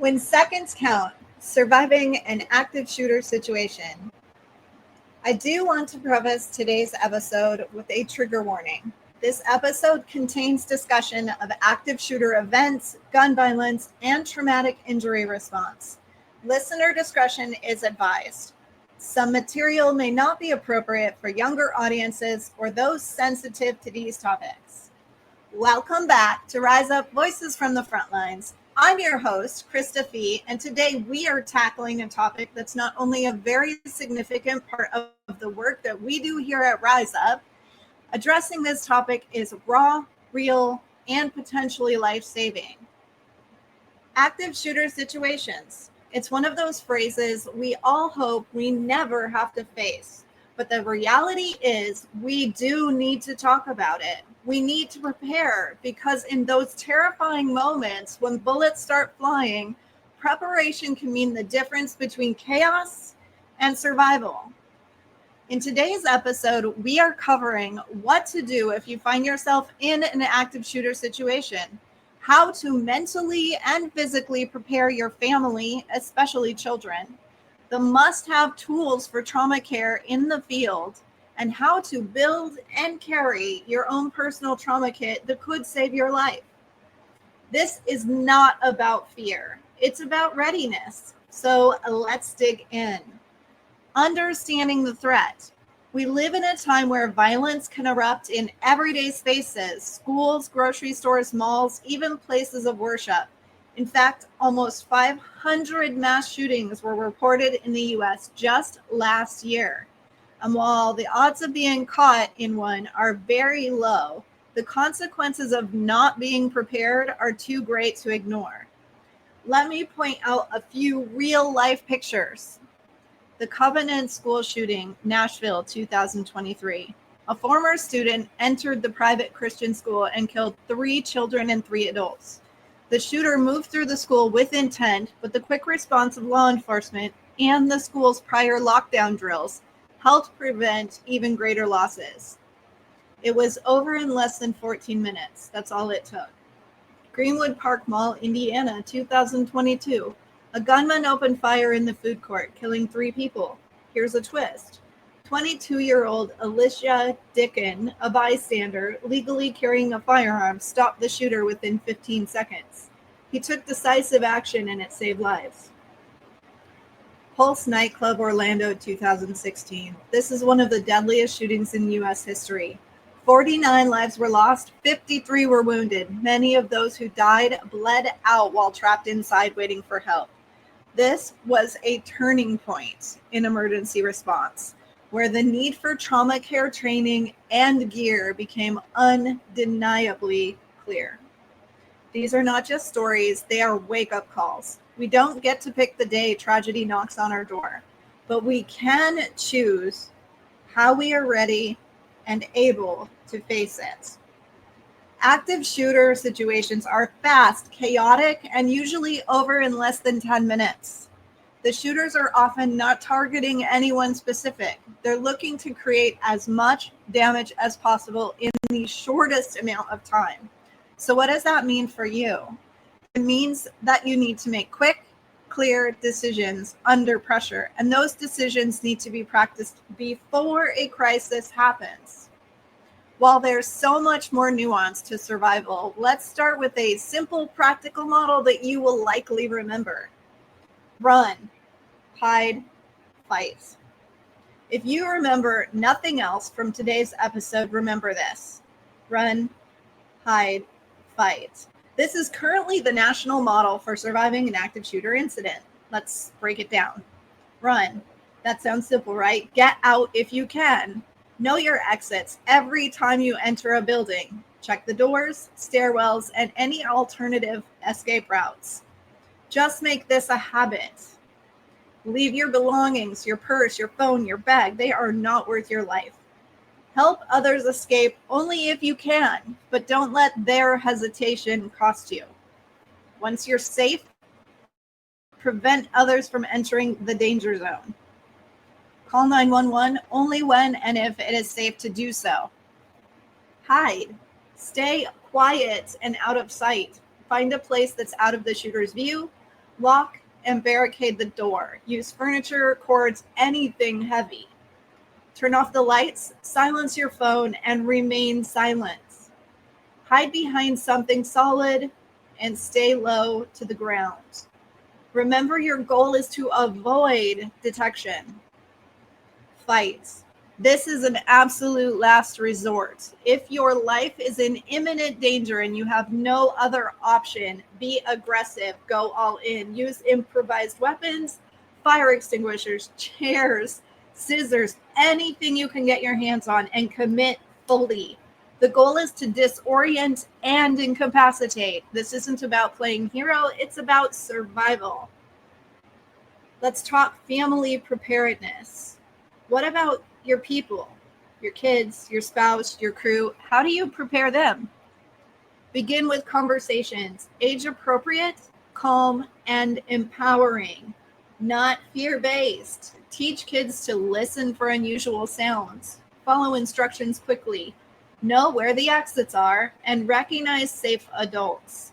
When seconds count, surviving an active shooter situation. I do want to preface today's episode with a trigger warning. This episode contains discussion of active shooter events, gun violence, and traumatic injury response. Listener discretion is advised. Some material may not be appropriate for younger audiences or those sensitive to these topics. Welcome back to Rise Up Voices from the Frontlines. I'm your host, Krista Fee, and today we are tackling a topic that's not only a very significant part of the work that we do here at Rise Up. Addressing this topic is raw, real, and potentially life-saving. Active shooter situations. It's one of those phrases we all hope we never have to face. But the reality is we do need to talk about it. We need to prepare because in those terrifying moments when bullets start flying, preparation can mean the difference between chaos and survival. In today's episode, we are covering what to do if you find yourself in an active shooter situation, how to mentally and physically prepare your family, especially children, the must-have tools for trauma care in the field, and how to build and carry your own personal trauma kit that could save your life. This is not about fear. It's about readiness. So let's dig in. Understanding the threat. We live in a time where violence can erupt in everyday spaces, schools, grocery stores, malls, even places of worship. In fact, almost 500 mass shootings were reported in the U.S. just last year. And while the odds of being caught in one are very low, the consequences of not being prepared are too great to ignore. Let me point out a few real-life pictures. The Covenant School shooting, Nashville, 2023. A former student entered the private Christian school and killed 3 children and 3 adults. The shooter moved through the school with intent, but the quick response of law enforcement and the school's prior lockdown drills helped prevent even greater losses. It was over in less than 14 minutes. That's all it took. Greenwood Park Mall, Indiana, 2022. A gunman opened fire in the food court, killing 3 people. Here's a twist. 22-year-old Alicia Dickin, a bystander, legally carrying a firearm, stopped the shooter within 15 seconds. He took decisive action and it saved lives. Pulse nightclub, Orlando, 2016. This is one of the deadliest shootings in U.S. history. 49 lives were lost, 53 were wounded. Many of those who died bled out while trapped inside waiting for help. This was a turning point in emergency response, where the need for trauma care training and gear became undeniably clear. These are not just stories, they are wake-up calls. We don't get to pick the day tragedy knocks on our door, but we can choose how we are ready and able to face it. Active shooter situations are fast, chaotic, and usually over in less than 10 minutes. The shooters are often not targeting anyone specific. They're looking to create as much damage as possible in the shortest amount of time. So what does that mean for you? It means that you need to make quick, clear decisions under pressure, and those decisions need to be practiced before a crisis happens. While there's so much more nuance to survival, let's start with a simple, practical model that you will likely remember. Run, hide, fight. If you remember nothing else from today's episode, remember this. Run, hide, fight. This is currently the national model for surviving an active shooter incident. Let's break it down. Run. That sounds simple, right? Get out if you can. Know your exits every time you enter a building. Check the doors, stairwells, and any alternative escape routes. Just make this a habit. Leave your belongings, your purse, your phone, your bag. They are not worth your life. Help others escape only if you can, but don't let their hesitation cost you. Once you're safe, prevent others from entering the danger zone. Call 911 only when and if it is safe to do so. Hide. Stay quiet and out of sight. Find a place that's out of the shooter's view. Lock and barricade the door. Use furniture, cords, anything heavy. Turn off the lights, silence your phone, and remain silent. Hide behind something solid and stay low to the ground. Remember, your goal is to avoid detection. Fight. This is an absolute last resort. If your life is in imminent danger and you have no other option, be aggressive, go all in. Use improvised weapons, fire extinguishers, chairs, scissors, anything you can get your hands on, and commit fully. The goal is to disorient and incapacitate. This isn't about playing hero, it's about survival. Let's talk family preparedness. What about your people, your kids, your spouse, your crew? How do you prepare them? Begin with conversations, age appropriate, calm, and empowering, not fear-based. Teach kids to listen for unusual sounds, follow instructions quickly, know where the exits are, and recognize safe adults.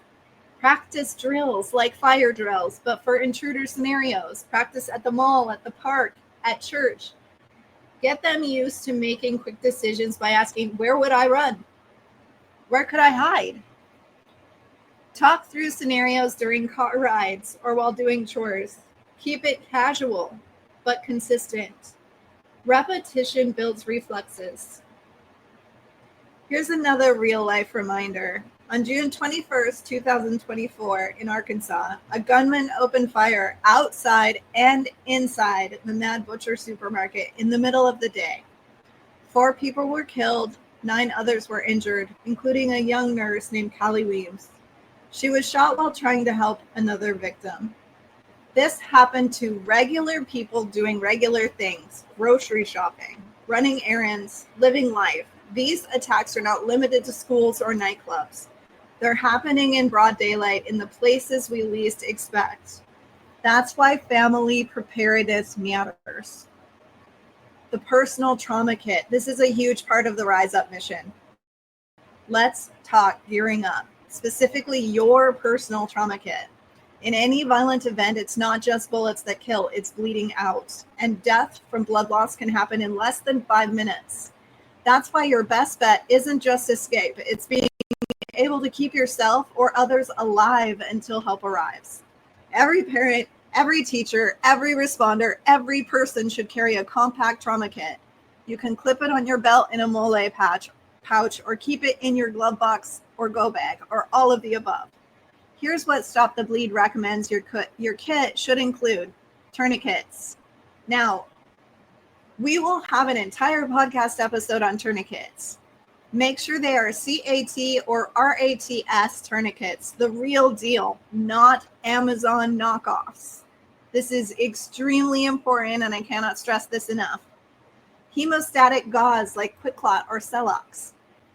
Practice drills like fire drills, but for intruder scenarios. Practice at the mall, at the park, at church. Get them used to making quick decisions by asking, where would I run? Where could I hide? Talk through scenarios during car rides or while doing chores. Keep it casual, but consistent. Repetition builds reflexes. Here's another real life reminder. On June 21st, 2024, in Arkansas, a gunman opened fire outside and inside the Mad Butcher supermarket in the middle of the day. 4 people were killed, 9 others were injured, including a young nurse named Callie Weems. She was shot while trying to help another victim. This happened to regular people doing regular things, grocery shopping, running errands, living life. These attacks are not limited to schools or nightclubs. They're happening in broad daylight in the places we least expect. That's why family preparedness matters. The personal trauma kit. This is a huge part of the Rise Up mission. Let's talk gearing up, specifically your personal trauma kit. In any violent event, it's not just bullets that kill, it's bleeding out. And death from blood loss can happen in less than 5 minutes. That's why your best bet isn't just escape, it's being able to keep yourself or others alive until help arrives. Every parent, every teacher, every responder, every person should carry a compact trauma kit. You can clip it on your belt in a mole pouch, or keep it in your glove box or go bag, or all of the above. Here's what Stop the Bleed recommends your kit should include: tourniquets. Now, we will have an entire podcast episode on tourniquets. Make sure they are CAT or RATS tourniquets, the real deal, not Amazon knockoffs. This is extremely important, and I cannot stress this enough. Hemostatic gauze like QuikClot or Celox,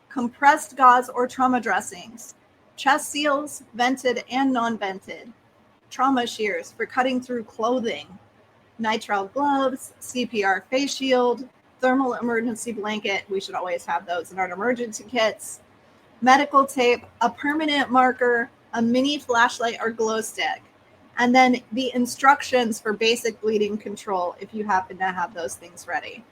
compressed gauze or trauma dressings, chest seals, vented and non-vented, trauma shears for cutting through clothing, nitrile gloves, CPR face shield, thermal emergency blanket. We should always have those in our emergency kits. Medical tape, a permanent marker, a mini flashlight or glow stick, and then the instructions for basic bleeding control if you happen to have those things ready.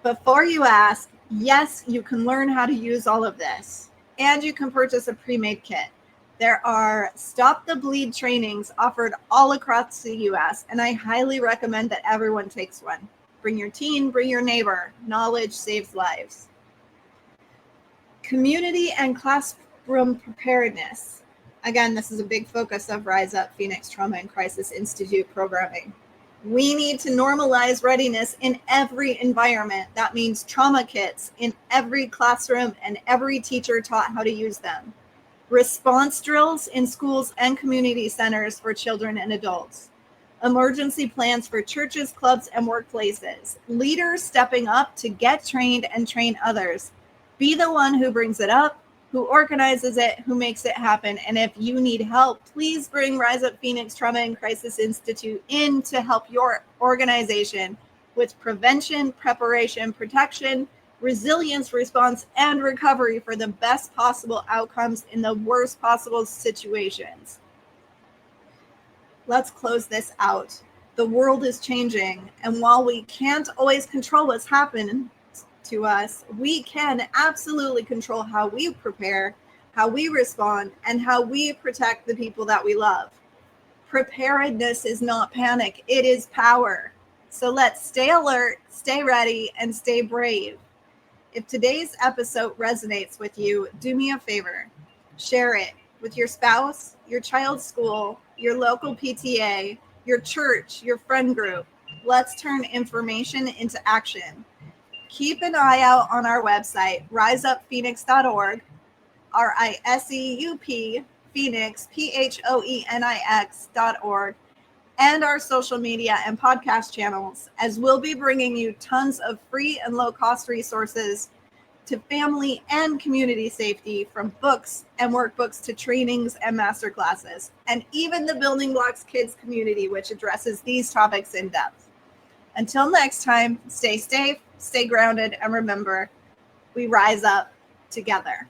Before you ask, yes, you can learn how to use all of this, and you can purchase a pre-made kit. There are Stop the Bleed trainings offered all across the U.S., and I highly recommend that everyone takes one. Bring your teen, bring your neighbor. Knowledge saves lives. Community and classroom preparedness. Again, this is a big focus of Rise Up Phoenix Trauma and Crisis Institute programming. We need to normalize readiness in every environment. That means trauma kits in every classroom and every teacher taught how to use them. Response drills in schools and community centers for children and adults. Emergency plans for churches, clubs, and workplaces. Leaders stepping up to get trained and train others. Be the one who brings it up, who organizes it, who makes it happen. And if you need help, please bring Rise Up Phoenix Trauma and Crisis Institute in to help your organization with prevention, preparation, protection, resilience, response, and recovery for the best possible outcomes in the worst possible situations. Let's close this out. The world is changing, and while we can't always control what's happening to us, we can absolutely control how we prepare, how we respond, and how we protect the people that we love. Preparedness is not panic, it is power. So let's stay alert, stay ready, and stay brave. If today's episode resonates with you, do me a favor. Share it with your spouse, your child's school, your local PTA, your church, your friend group. Let's turn information into action. Keep an eye out on our website, riseuphoenix.org, RISEUP, Phoenix, PHOENIX.org, and our social media and podcast channels, as we'll be bringing you tons of free and low-cost resources to family and community safety, from books and workbooks to trainings and masterclasses, and even the Building Blocks Kids community, which addresses these topics in depth. Until next time, stay safe, stay grounded, and remember, we rise up together.